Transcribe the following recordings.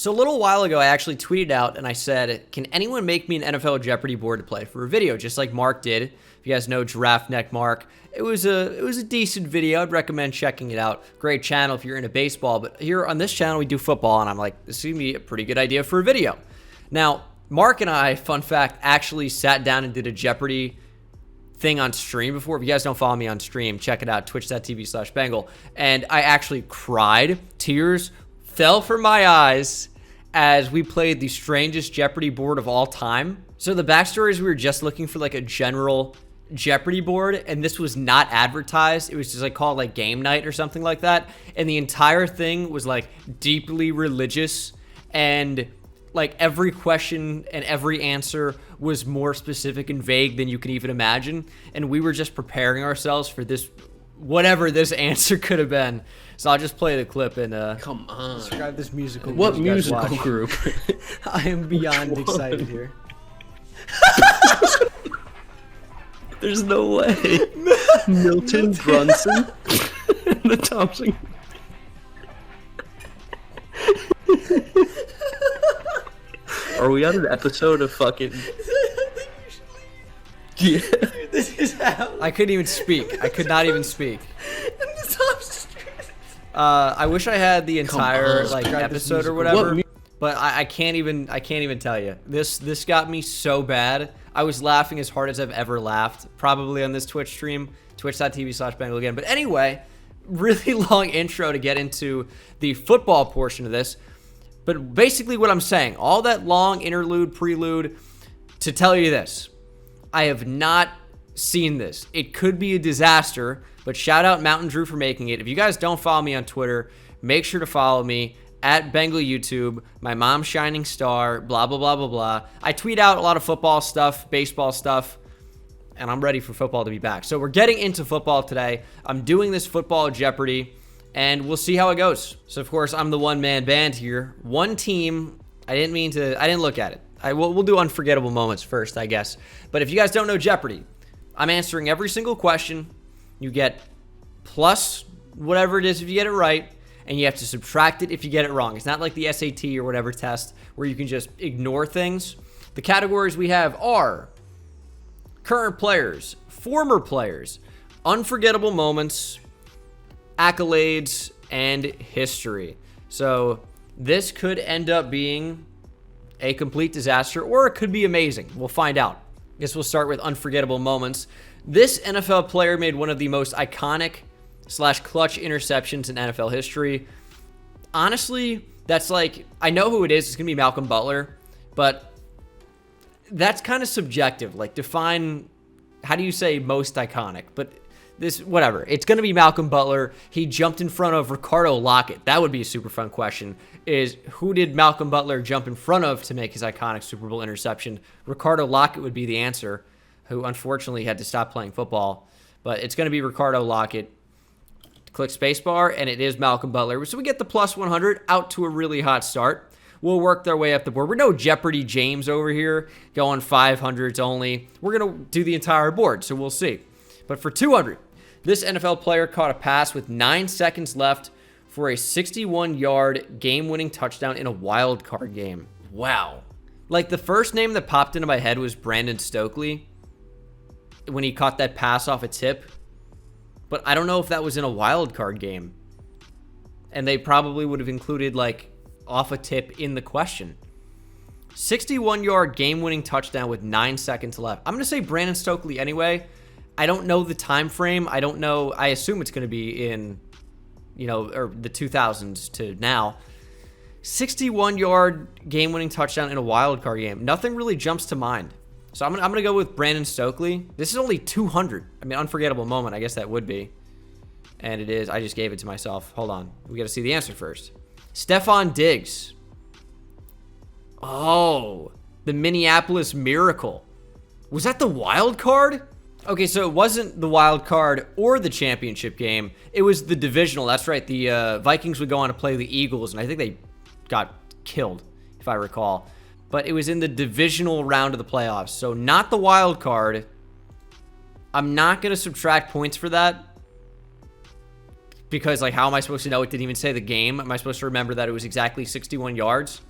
So a little while ago, I actually tweeted out and I said, can anyone make me an NFL Jeopardy board to play for a video, just like Mark did? If you guys know Giraffe Neck Mark, it was a decent video. I'd recommend checking it out. Great channel if you're into baseball. But here on this channel, we do football, and I'm like, this is going to be a pretty good idea for a video. Now, Mark and I, fun fact, actually sat down and did a Jeopardy thing on stream before. If you guys don't follow me on stream, check it out, twitch.tv/Bengal. And I actually cried. Tears fell from my eyes as we played the strangest Jeopardy board of all time. So the backstory is we were just looking for like a general Jeopardy board, and this was not advertised. It was just like called like game night or something like that. And the entire thing was like deeply religious, and like every question and every answer was more specific and vague than you could even imagine. And we were just preparing ourselves for this, whatever this answer could have been. So I'll just play the clip and come on, describe this musical group. What musical group? I am beyond excited here. There's no way. Milton Brunson. The Thompson. Are we on an episode of fucking? Yeah. This is how I couldn't even speak. I could not even speak. I wish I had the entire like episode or whatever, but I can't even tell you. This got me so bad. I was laughing as hard as I've ever laughed, probably on this Twitch stream, twitch.tv/Bengal again. But anyway, really long intro to get into the football portion of this. But basically what I'm saying, all that long interlude, prelude, to tell you this. I have not seen this. It could be a disaster, but shout out Mountain Drew for making it. If you guys don't follow me on Twitter, make sure to follow me at Bengal YouTube, my mom's shining star, blah, blah, blah, blah, blah. I tweet out a lot of football stuff, baseball stuff, and I'm ready for football to be back. So we're getting into football today. I'm doing this football Jeopardy, and we'll see how it goes. So, of course, I'm the one-man band here. One team, I didn't look at it. We'll do unforgettable moments first, I guess. But if you guys don't know Jeopardy, I'm answering every single question. You get plus whatever it is if you get it right, and you have to subtract it if you get it wrong. It's not like the SAT or whatever test where you can just ignore things. The categories we have are current players, former players, unforgettable moments, accolades, and history. So this could end up being a complete disaster, or it could be amazing. We'll find out. I guess we'll start with unforgettable moments. This NFL player made one of the most iconic / clutch interceptions in NFL history. Honestly, that's like, I know who it is. It's going to be Malcolm Butler, but that's kind of subjective. Like, define, how do you say most iconic? But this, whatever. It's going to be Malcolm Butler. He jumped in front of Ricardo Lockett. That would be a super fun question, is who did Malcolm Butler jump in front of to make his iconic Super Bowl interception? Ricardo Lockett would be the answer, who unfortunately had to stop playing football. But it's going to be Ricardo Lockett. Click spacebar, and it is Malcolm Butler. So we get the plus 100 out to a really hot start. We'll work their way up the board. We're no Jeopardy James over here, going 500s only. We're going to do the entire board, so we'll see. But for 200, this NFL player caught a pass with 9 seconds left for a 61-yard game-winning touchdown in a wild card game. Wow. Like, the first name that popped into my head was Brandon Stokely when he caught that pass off a tip. But I don't know if that was in a wild card game. And they probably would have included, like, off a tip in the question. 61-yard game-winning touchdown with 9 seconds left. I'm going to say Brandon Stokely anyway. I don't know the time frame. I don't know. I assume it's going to be in, or the 2000s to now. 61-yard game-winning touchdown in a wild card game. Nothing really jumps to mind. So I'm going to go with Brandon Stokely. This is only 200. I mean, unforgettable moment. I guess that would be. And it is. I just gave it to myself. Hold on. We got to see the answer first. Stephon Diggs. Oh, the Minneapolis Miracle. Was that the wild card? Okay, so it wasn't the wild card or the championship game. It was the divisional. That's right. The Vikings would go on to play the Eagles, and I think they got killed, if I recall. But it was in the divisional round of the playoffs. So not the wild card. I'm not going to subtract points for that. Because, like, how am I supposed to know it didn't even say the game? Am I supposed to remember that it was exactly 61 yards?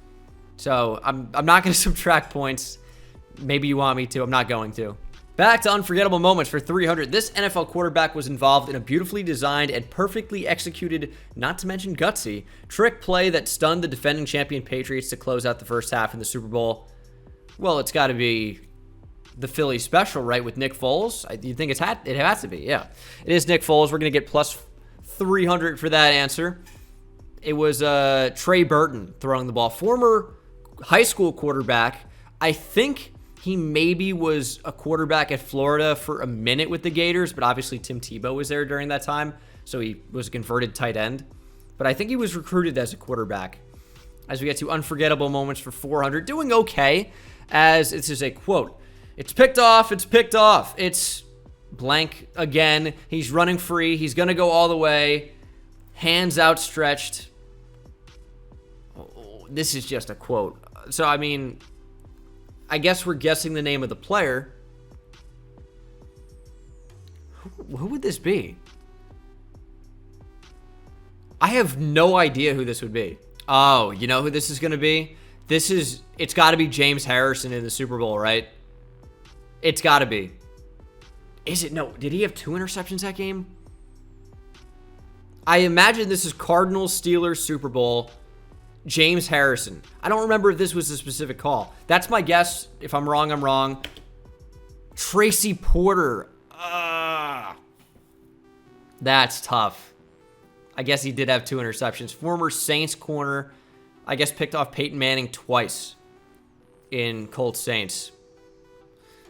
So I'm not going to subtract points. Maybe you want me to. I'm not going to. Back to unforgettable moments for 300. This NFL quarterback was involved in a beautifully designed and perfectly executed, not to mention gutsy, trick play that stunned the defending champion Patriots to close out the first half in the Super Bowl. Well, it's got to be the Philly special, right, with Nick Foles? You think it has to be, yeah. It is Nick Foles. We're going to get plus 300 for that answer. It was Trey Burton throwing the ball. Former high school quarterback. I think he maybe was a quarterback at Florida for a minute with the Gators, but obviously Tim Tebow was there during that time, so he was a converted tight end. But I think he was recruited as a quarterback. As we get to unforgettable moments for 400, doing okay, as this is a quote. It's picked off, it's blank again. He's running free, he's going to go all the way, hands outstretched. Oh, this is just a quote. So, I mean, I guess we're guessing the name of the player. Who would this be? I have no idea who this would be. Oh, you know who this is going to be? It's got to be James Harrison in the Super Bowl, right? It's got to be. Is it? No. Did he have 2 interceptions that game? I imagine this is Cardinals, Steelers, Super Bowl. James Harrison. I don't remember if this was a specific call. That's my guess. If I'm wrong, I'm wrong. Tracy Porter. That's tough. I guess he did have 2 interceptions. Former Saints corner. I guess picked off Peyton Manning twice in Colts Saints.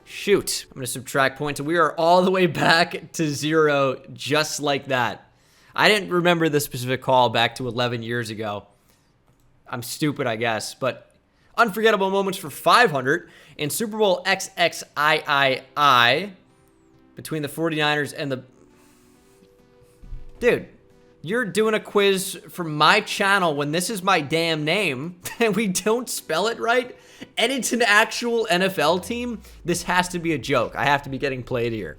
Shoot. I'm going to subtract points. And we are all the way back to 0 just like that. I didn't remember the specific call back to 11 years ago. I'm stupid, I guess, but unforgettable moments for 500 in Super Bowl XXIII between the 49ers and the... Dude, you're doing a quiz for my channel when this is my damn name and we don't spell it right and it's an actual NFL team? This has to be a joke. I have to be getting played here.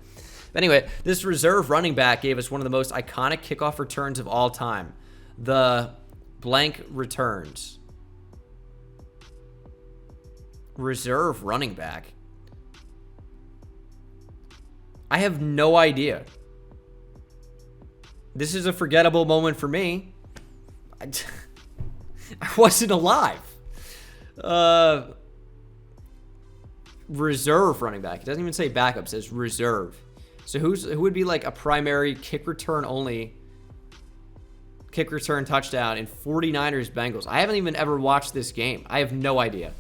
Anyway, this reserve running back gave us one of the most iconic kickoff returns of all time. The... blank returns. Reserve running back. I have no idea. This is a forgettable moment for me. I wasn't alive. Reserve running back. It doesn't even say backup. It says reserve. So who would be like a primary kick return only kick return touchdown in 49ers Bengals? I haven't even ever watched this game. I have no idea.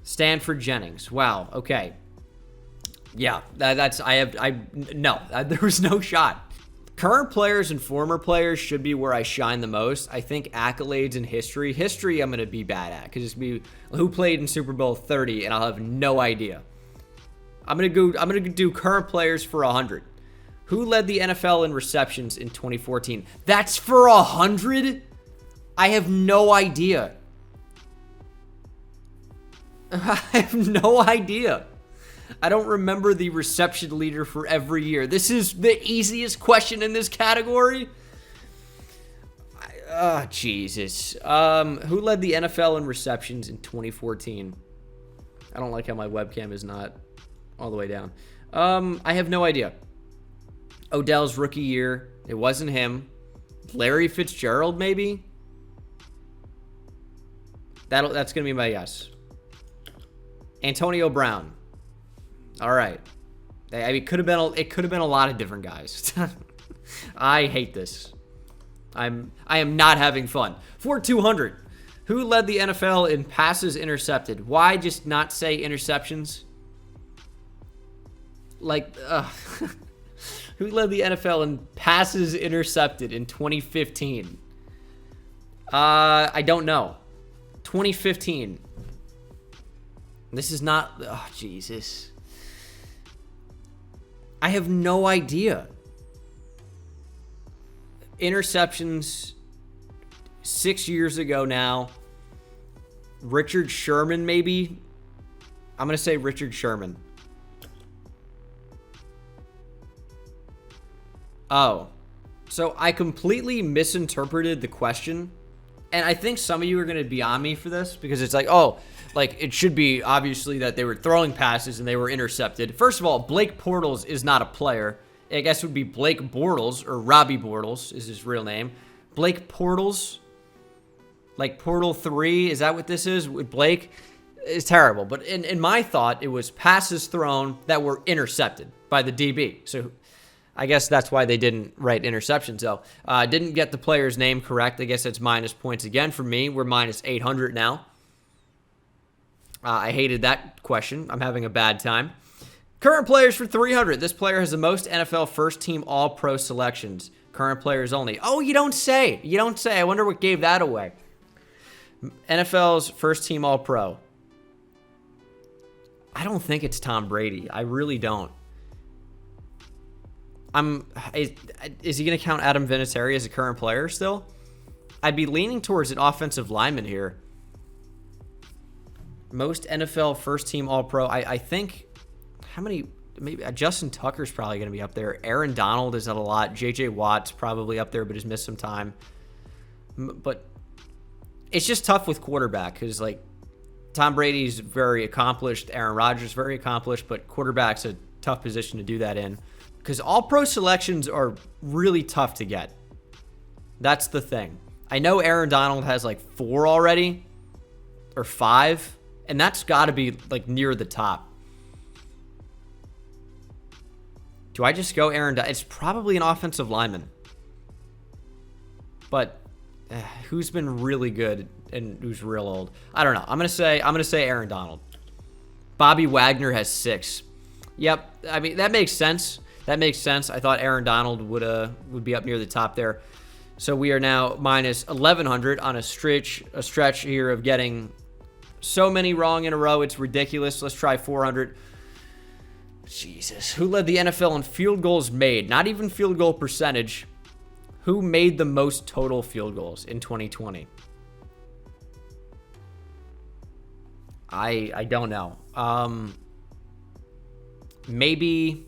Stanford Jennings. Wow. Okay. Yeah, there was no shot. Current players and former players should be where I shine the most. I think accolades and history. History I'm going to be bad at because it's be who played in Super Bowl 30 and I'll have no idea. I'm going to do current players for 100. Who led the NFL in receptions in 2014? That's for 100? I have no idea. I have no idea. I don't remember the reception leader for every year. This is the easiest question in this category. Jesus. Who led the NFL in receptions in 2014? I don't like how my webcam is not all the way down. I have no idea. Odell's rookie year. It wasn't him. Larry Fitzgerald, maybe? That's going to be my guess. Antonio Brown. All right. I mean, it could have been a lot of different guys. I hate this. I am not having fun. For 200. Who led the NFL in passes intercepted? Why just not say interceptions? Like, who led the NFL in passes intercepted in 2015? I don't know. 2015. This is not... Oh, Jesus. I have no idea. Interceptions 6 years ago now. Richard Sherman, maybe? I'm going to say Richard Sherman. Oh. So I completely misinterpreted the question. And I think some of you are going to be on me for this because it's like, oh, like it should be obviously that they were throwing passes and they were intercepted. First of all, Blake Bortles is not a player. I guess it would be Blake Bortles, or Robbie Bortles is his real name. Blake Bortles, like Portal 3, is that what this is with Blake? It's terrible. But in my thought, it was passes thrown that were intercepted by the DB. So I guess that's why they didn't write interceptions, though. Didn't get the player's name correct. I guess it's minus points again for me. We're minus 800 now. I hated that question. I'm having a bad time. Current players for 300. This player has the most NFL first-team All-Pro selections. Current players only. Oh, you don't say. You don't say. I wonder what gave that away. NFL's first-team All-Pro. I don't think it's Tom Brady. I really don't. Is he going to count Adam Vinatieri as a current player still? I'd be leaning towards an offensive lineman here. Most NFL first-team All-Pro. I think, how many, maybe Justin Tucker's probably going to be up there. Aaron Donald is at a lot. J.J. Watt's probably up there, but has missed some time. But it's just tough with quarterback because, like, Tom Brady's very accomplished. Aaron Rodgers very accomplished, but quarterback's a tough position to do that in. Because all-pro selections are really tough to get. That's the thing. I know Aaron Donald has like 4 already, or 5, and that's got to be like near the top. Do I just go Aaron Donald? It's probably an offensive lineman. But who's been really good and who's real old? I don't know. I'm gonna say Aaron Donald. Bobby Wagner has 6. Yep. I mean, that makes sense. That makes sense. I thought Aaron Donald would be up near the top there. So we are now minus 1,100 on a stretch here of getting so many wrong in a row. It's ridiculous. Let's try 400. Jesus. Who led the NFL in field goals made? Not even field goal percentage. Who made the most total field goals in 2020? I don't know. Maybe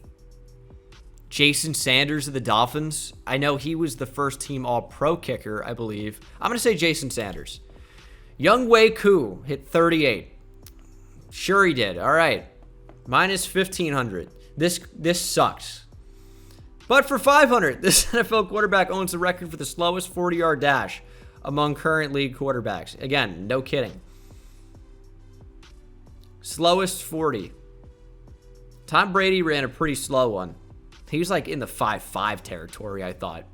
Jason Sanders of the Dolphins. I know he was the first team All-Pro kicker, I believe. I'm going to say Jason Sanders. Younghoe Koo hit 38. Sure he did. All right. Minus 1,500. This sucks. But for 500, this NFL quarterback owns the record for the slowest 40-yard dash among current league quarterbacks. Again, no kidding. Slowest 40. Tom Brady ran a pretty slow one. He was like in the 5.5 territory, I thought.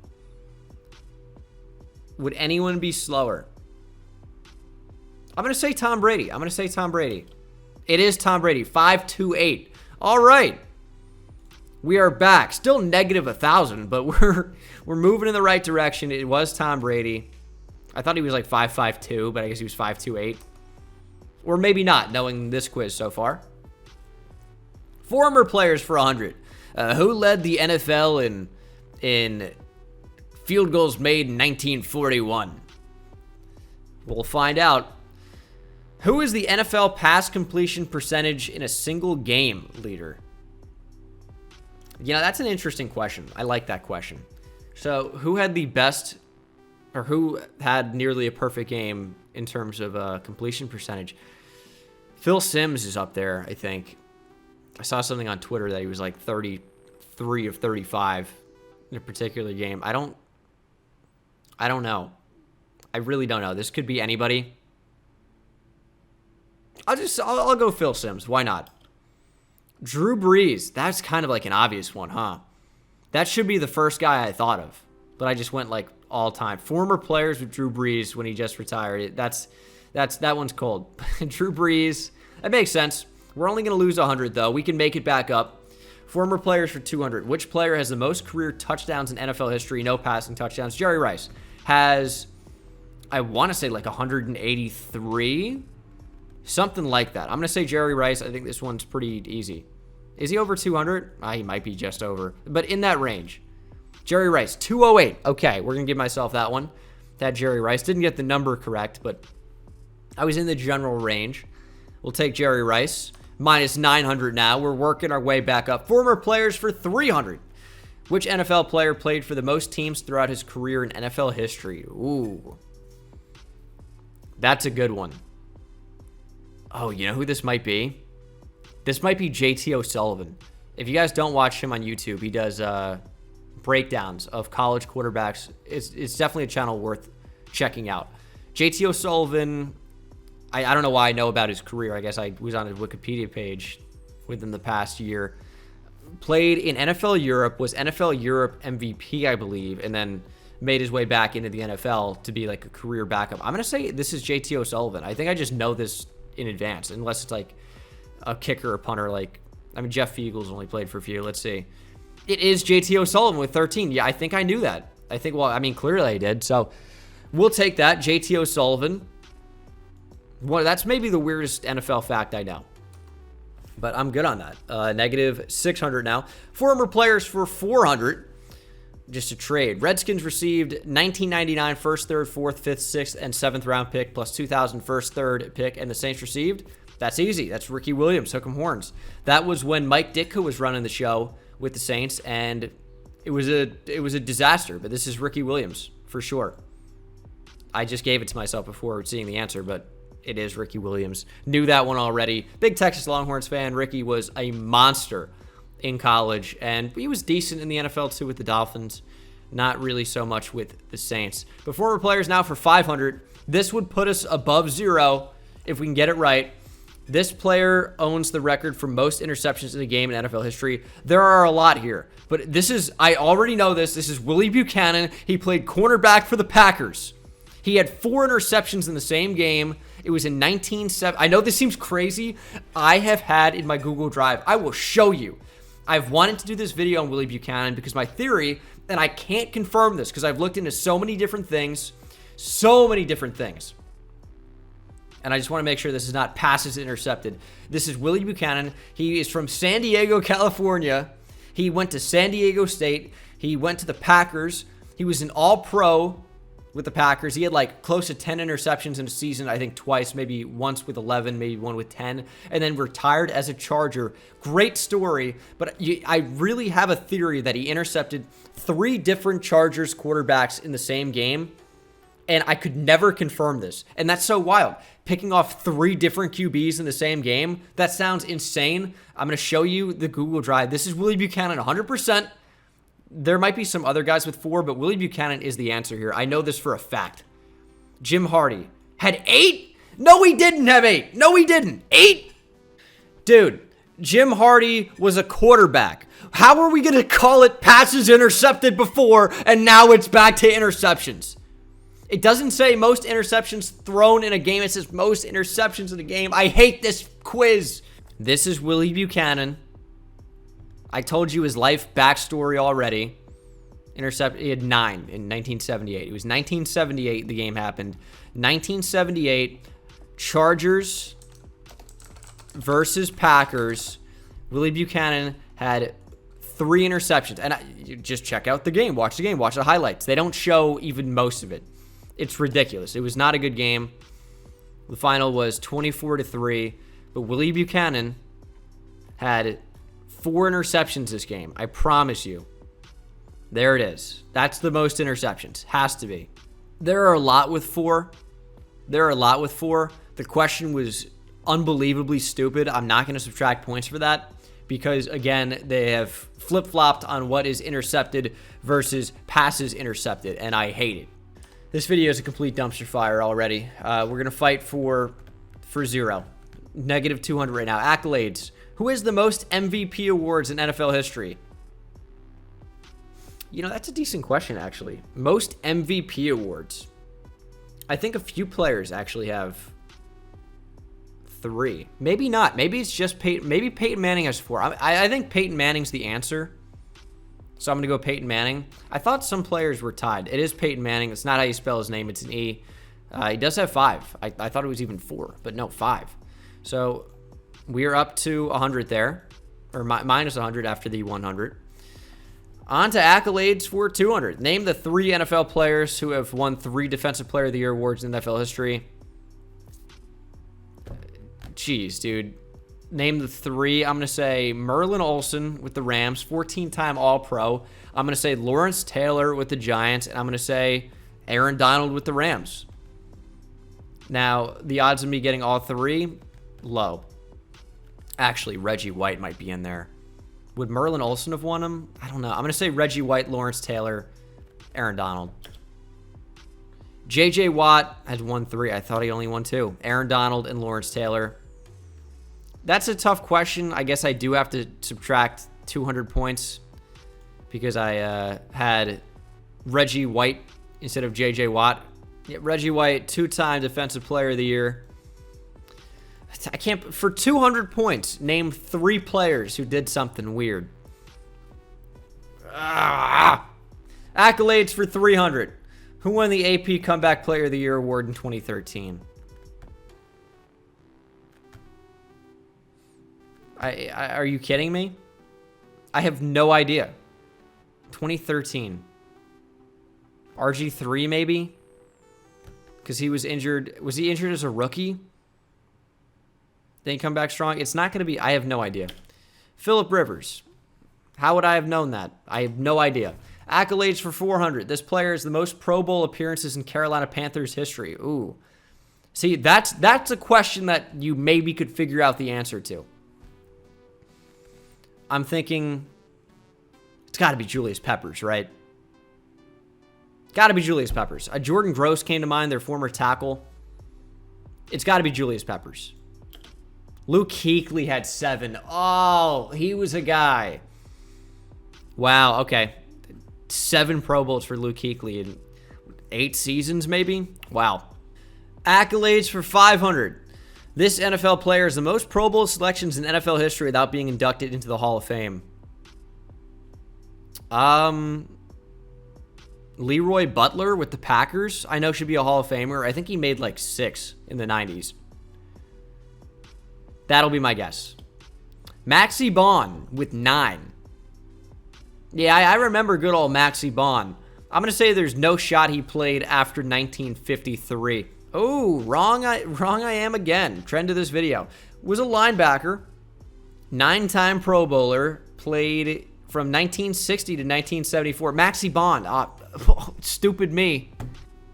Would anyone be slower? I'm going to say Tom Brady. It is Tom Brady. 5.28. All right. We are back. Still negative 1,000, but we're moving in the right direction. It was Tom Brady. I thought he was like 5.52, but I guess he was 5.28. Or maybe not, knowing this quiz so far. Former players for 100. Who led the NFL in field goals made in 1941? We'll find out. Who is the NFL pass completion percentage in a single game leader? You know, that's an interesting question. I like that question. So, who had the best, or who had nearly a perfect game in terms of completion percentage? Phil Simms is up there, I think. I saw something on Twitter that he was like 33 of 35 in a particular game. I don't know. I really don't know. This could be anybody. I'll go Phil Simms. Why not? Drew Brees. That's kind of like an obvious one, huh? That should be the first guy I thought of, but I just went like all time. Former players with Drew Brees when he just retired. That one's cold. Drew Brees. That makes sense. We're only going to lose 100 though. We can make it back up. Former players for 200. Which player has the most career touchdowns in NFL history? No passing touchdowns. Jerry Rice has, I want to say like 183. Something like that. I'm going to say Jerry Rice. I think this one's pretty easy. Is he over 200? He might be just over. But in that range. Jerry Rice, 208. Okay, we're going to give myself that one. That Jerry Rice. Didn't get the number correct, but I was in the general range. We'll take Jerry Rice. Minus 900 now. We're working our way back up. Former players for 300. Which NFL player played for the most teams throughout his career in NFL history? Ooh. That's a good one. Oh, you know who this might be? This might be JT O'Sullivan. If you guys don't watch him on YouTube, he does breakdowns of college quarterbacks. It's definitely a channel worth checking out. JT O'Sullivan, I don't know why I know about his career. I guess I was on his Wikipedia page within the past year. Played in NFL Europe, was NFL Europe MVP, I believe, and then made his way back into the NFL to be like a career backup. I'm going to say this is JT O'Sullivan. I think I just know this in advance, unless it's like a kicker or punter. Like, I mean, Jeff Fiegels only played for a few. Let's see. It is JT O'Sullivan with 13. Yeah, I think I knew that. I think, well, I mean, clearly I did. So we'll take that. JT O'Sullivan. Well, that's maybe the weirdest NFL fact I know. But I'm good on that. Negative 600 now. Former players for 400. Just a trade. Redskins received 1999 first, third, fourth, fifth, sixth, and seventh round pick plus 2000 first, third pick, and the Saints received. That's easy. That's Ricky Williams. Hook 'em horns. That was when Mike Ditka was running the show with the Saints, and it was a disaster. But this is Ricky Williams for sure. I just gave it to myself before seeing the answer, but it is Ricky Williams. Knew that one already. Big Texas Longhorns fan. Ricky was a monster in college, and he was decent in the NFL too with the Dolphins. Not really so much with the Saints. But former players now for 500. This would put us above 0 if we can get it right. This player owns the record for most interceptions in a game in NFL history. There are a lot here, but this is, I already know this. This is Willie Buchanan. He played cornerback for the Packers. He had 4 interceptions in the same game. It was in 1970. I know this seems crazy. I have had in my Google Drive. I will show you. I've wanted to do this video on Willie Buchanan because my theory, and I can't confirm this because I've looked into so many different things. And I just want to make sure this is not passes intercepted. This is Willie Buchanan. He is from San Diego, California. He went to San Diego State. He went to the Packers. He was an all-pro with the Packers. He had like close to 10 interceptions in a season, I think twice, maybe once with 11, maybe one with 10, and then retired as a Charger. Great story, but I really have a theory that he intercepted 3 different Chargers quarterbacks in the same game, and I could never confirm this, and that's so wild. Picking off 3 different QBs in the same game, that sounds insane. I'm going to show you the Google Drive. This is Willie Buchanan 100%. There might be some other guys with 4, but Willie Buchanan is the answer here. I know this for a fact. Jim Hardy had 8? No, he didn't have 8. No, he didn't. 8? Dude, Jim Hardy was a quarterback. How are we going to call it passes intercepted before, and now it's back to interceptions? It doesn't say most interceptions thrown in a game. It says most interceptions in a game. I hate this quiz. This is Willie Buchanan. I told you his life backstory already. He had 9 in 1978. It was 1978 the game happened. 1978, Chargers versus Packers. Willie Buchanan had 3 interceptions. And you just check out the game. Watch the game. Watch the highlights. They don't show even most of it. It's ridiculous. It was not a good game. The final was 24-3. But Willie Buchanan had 4 interceptions this game. I promise you. There it is. That's the most interceptions. Has to be. There are a lot with 4. The question was unbelievably stupid. I'm not going to subtract points for that because, again, they have flip-flopped on what is intercepted versus passes intercepted, and I hate it. This video is a complete dumpster fire already. We're going to fight for 0. Negative 200 right now. Accolades. Who has the most MVP awards in NFL history? You know, that's a decent question, actually. Most MVP awards. I think a few players actually have 3. Maybe not. Maybe it's just Peyton. Maybe Peyton Manning has 4. I think Peyton Manning's the answer. So I'm going to go Peyton Manning. I thought some players were tied. It is Peyton Manning. It's not how you spell his name. It's an E. He does have 5. I thought it was even 4, but no, 5. So we are up to 100 there, or minus 100 after the 100. On to accolades for 200. Name the 3 NFL players who have won 3 Defensive Player of the Year awards in NFL history. Jeez, dude. Name the 3. I'm going to say Merlin Olsen with the Rams, 14-time All-Pro. I'm going to say Lawrence Taylor with the Giants, and I'm going to say Aaron Donald with the Rams. Now, the odds of me getting all three, low. Actually, Reggie White might be in there. Would Merlin Olsen have won him? I don't know. I'm going to say Reggie White, Lawrence Taylor, Aaron Donald. J.J. Watt has won 3. I thought he only won 2. Aaron Donald and Lawrence Taylor. That's a tough question. I guess I do have to subtract 200 points because I had Reggie White instead of J.J. Watt. Yeah, Reggie White, 2-time Defensive Player of the Year. I can't, for 200 points, name 3 players who did something weird. Accolades for 300. Who won the AP Comeback Player of the Year award in 2013? Are you kidding me? I have no idea. 2013. RG3 maybe? Because he was injured. Was he injured as a rookie? Then he come back strong? It's not going to be. I have no idea. Phillip Rivers. How would I have known that? I have no idea. Accolades for 400. This player is the most Pro Bowl appearances in Carolina Panthers history. Ooh. See, that's a question that you maybe could figure out the answer to. I'm thinking it's got to be Julius Peppers, right? Got to be Julius Peppers. Jordan Gross came to mind, their former tackle. It's got to be Julius Peppers. Luke Kuechly had 7. Oh, he was a guy. Wow, okay. 7 Pro Bowls for Luke Kuechly in 8 seasons, maybe? Wow. Accolades for 500. This NFL player is the most Pro Bowl selections in NFL history without being inducted into the Hall of Fame. Leroy Butler with the Packers, I know should be a Hall of Famer. I think he made like 6 in the 90s. That'll be my guess. Maxie Bond with 9. Yeah, I remember good old Maxie Bond. I'm going to say there's no shot he played after 1953. Oh, wrong I am again. Trend of this video. Was a linebacker. 9-time Pro Bowler. Played from 1960 to 1974. Maxie Bond. Stupid me.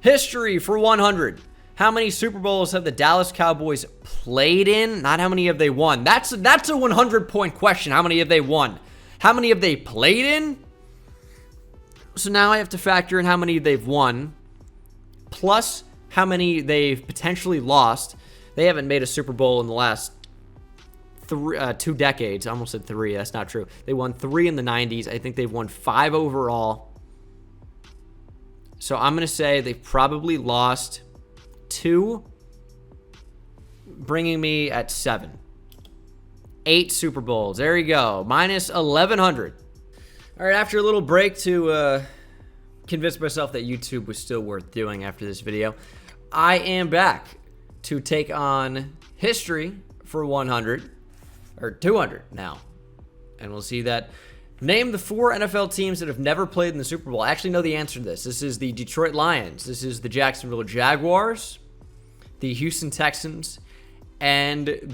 History for 100. How many Super Bowls have the Dallas Cowboys played in? Not how many have they won. That's a 100-point question. How many have they won? How many have they played in? So now I have to factor in how many they've won, plus how many they've potentially lost. They haven't made a Super Bowl in the last 2 decades. I almost said 3. That's not true. They won 3 in the 90s. I think they've won 5 overall. So I'm going to say they've probably lost 2, bringing me at 7. 8 Super Bowls. There you go. Minus 1,100. All right, after a little break to convince myself that YouTube was still worth doing after this video, I am back to take on history for 100, or 200 now. And we'll see that. Name the 4 NFL teams that have never played in the Super Bowl. I actually know the answer to this. This is the Detroit Lions. This is the Jacksonville Jaguars, the Houston Texans, and have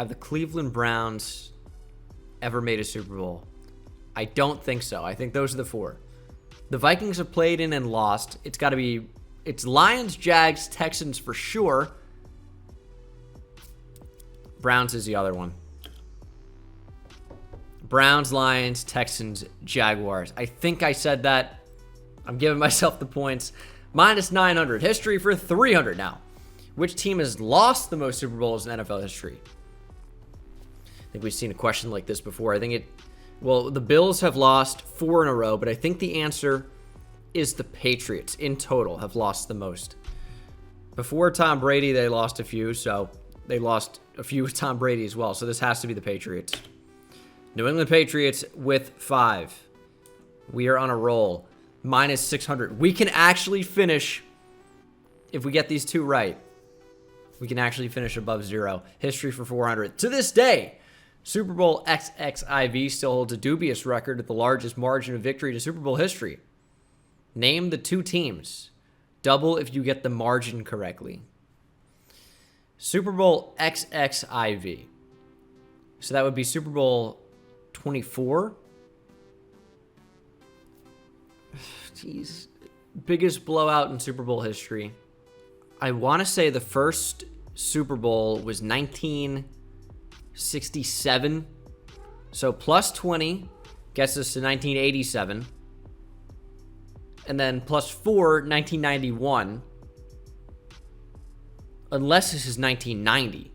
the Cleveland Browns ever made a Super Bowl? I don't think so. I think those are the 4. The Vikings have played in and lost. It's Lions, Jags, Texans for sure. Browns is the other one. Browns, Lions, Texans, Jaguars. I think I said that. I'm giving myself the points. Minus 900. History for 300 now. Which team has lost the most Super Bowls in NFL history? I think we've seen a question like this before. The Bills have lost 4 in a row, but I think the answer is the Patriots in total have lost the most. Before Tom Brady, they lost a few, so they lost a few with Tom Brady as well. So this has to be the Patriots. New England Patriots with 5. We are on a roll. Minus 600. We can actually finish, if we get these 2 right, we can actually finish above 0. History for 400. To this day, Super Bowl XXIV still holds a dubious record at the largest margin of victory to Super Bowl history. Name the 2 teams. Double if you get the margin correctly. Super Bowl XXIV. So that would be Super Bowl 24. Jeez. Biggest blowout in Super Bowl history. I want to say the first Super Bowl was 1967. So plus 20 gets us to 1987. And then plus 4, 1991. Unless this is 1990.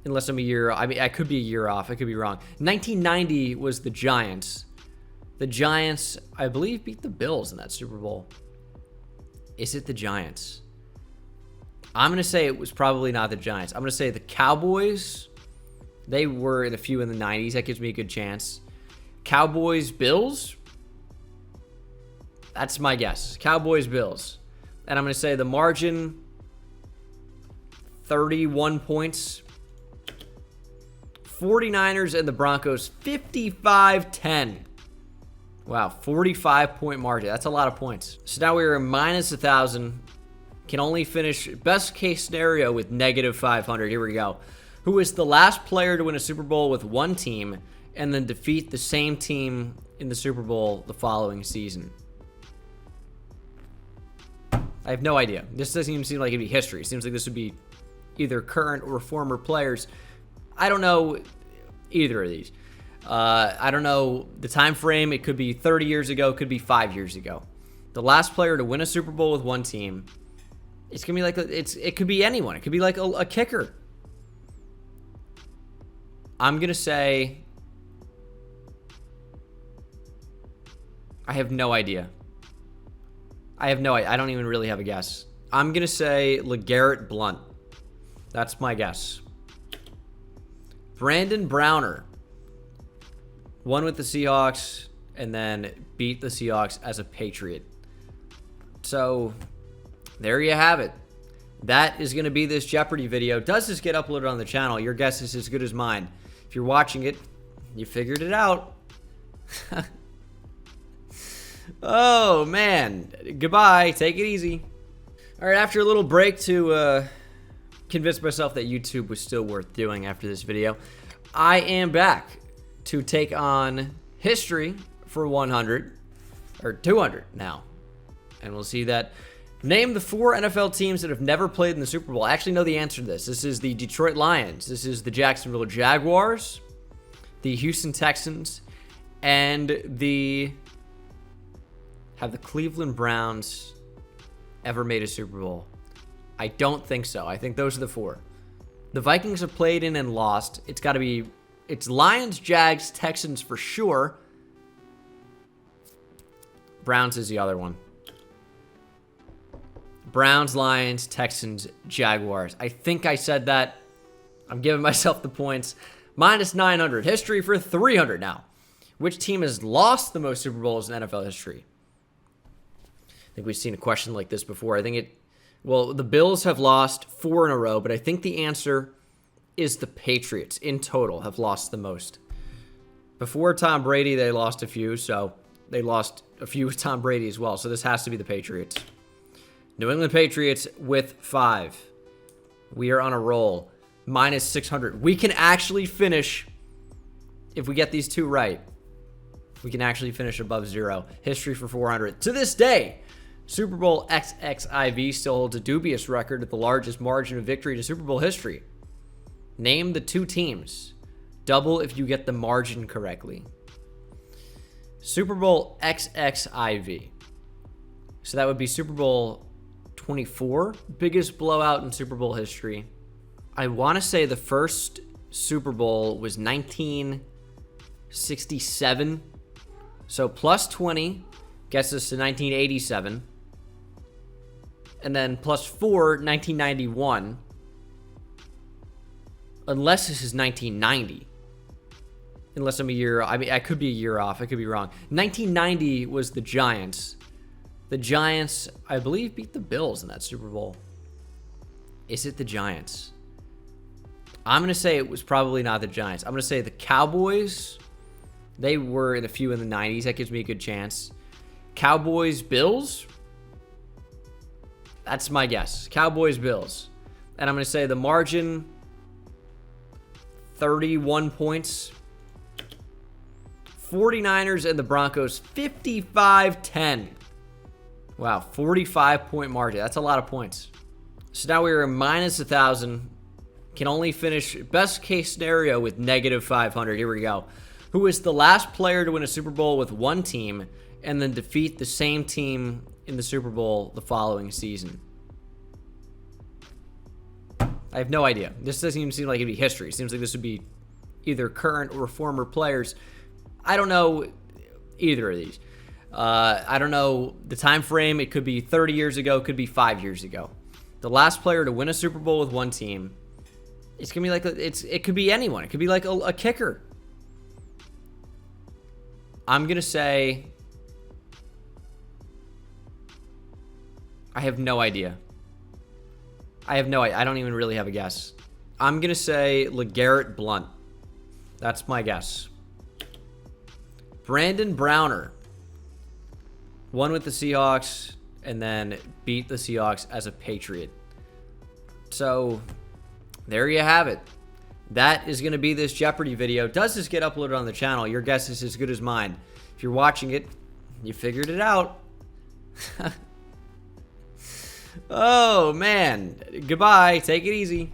Unless I'm a year, I mean, I could be a year off. I could be wrong. 1990 was the Giants. The Giants, I believe, beat the Bills in that Super Bowl. Is it the Giants? I'm going to say it was probably not the Giants. I'm going to say the Cowboys. They were in a few in the 90s. That gives me a good chance. Cowboys, Bills. That's my guess. Cowboys, Bills. And I'm going to say the margin, 31 points. 49ers and the Broncos, 55-10. Wow, 45-point margin. That's a lot of points. So now we are minus 1,000. Can only finish best case scenario with negative 500. Here we go. Who is the last player to win a Super Bowl with one team and then defeat the same team in the Super Bowl the following season? I have no idea. This doesn't even seem like it'd be history. It seems like this would be either current or former players. I don't know either of these. I don't know the time frame. It could be 30 years ago. It could be 5 years ago. The last player to win a Super Bowl with one team. It's gonna be like it could be anyone. It could be like a kicker. I'm gonna say. I have no idea. I don't even really have a guess. I'm gonna say LeGarrette Blount. That's my guess. Brandon Browner won with the Seahawks and then beat the Seahawks as a Patriot. So there you have it. That is going to be this Jeopardy video. Does this get uploaded on the channel? Your guess is as good as mine. If you're watching it, you figured it out. Oh, man. Goodbye. Take it easy. All right, after a little break to convince myself that YouTube was still worth doing after this video, I am back to take on history for 100 or 200 now. And we'll see that. Name the 4 NFL teams that have never played in the Super Bowl. I actually know the answer to this. This is the Detroit Lions. This is the Jacksonville Jaguars, the Houston Texans, and have the Cleveland Browns ever made a Super Bowl? I don't think so. I think those are the 4. The Vikings have played in and lost. It's Lions, Jags, Texans for sure. Browns is the other one. Browns, Lions, Texans, Jaguars. I think I said that. I'm giving myself the points. Minus 900. History for 300 now. Which team has lost the most Super Bowls in NFL history? I think we've seen a question like this before. Well, the Bills have lost 4 in a row, but I think the answer is the Patriots in total have lost the most. Before Tom Brady, they lost a few, so they lost a few with Tom Brady as well. So this has to be the Patriots. New England Patriots with 5. We are on a roll. Minus 600. We can actually finish, if we get these 2 right, we can actually finish above 0. History for 400. To this day, Super Bowl XXIV still holds a dubious record at the largest margin of victory to Super Bowl history. Name the 2 teams. Double if you get the margin correctly. Super Bowl XXIV. So that would be Super Bowl 24. Biggest blowout in Super Bowl history. I want to say the first Super Bowl was 1967. So plus 20 gets us to 1987. And then plus 4, 1991. Unless this is 1990. Unless I'm a year, I mean, I could be a year off. I could be wrong. 1990 was the Giants. The Giants, I believe, beat the Bills in that Super Bowl. Is it the Giants? I'm going to say it was probably not the Giants. I'm going to say the Cowboys. They were in a few in the 90s. That gives me a good chance. Cowboys, Bills. That's my guess. Cowboys, Bills. And I'm going to say the margin, 31 points. 49ers and the Broncos, 55-10. Wow, 45-point margin. That's a lot of points. So now we are minus 1,000. Can only finish best case scenario with negative 500. Here we go. Who is the last player to win a Super Bowl with one team and then defeat the same team in the Super Bowl the following season? I have no idea. This doesn't even seem like it'd be history. It seems like this would be either current or former players. I don't know either of these. I don't know the time frame. It could be 30 years ago. It could be 5 years ago. The last player to win a Super Bowl with one team. It's gonna be like it could be anyone. It could be like a kicker. I'm gonna say I have no idea. I don't even really have a guess. I'm gonna say LeGarrette Blount. That's my guess. Brandon Browner won with the Seahawks and then beat the Seahawks as a Patriot. So there you have it. That is going to be this Jeopardy video. Does this get uploaded on the channel? Your guess is as good as mine. If you're watching it, you figured it out. Oh, man. Goodbye. Take it easy.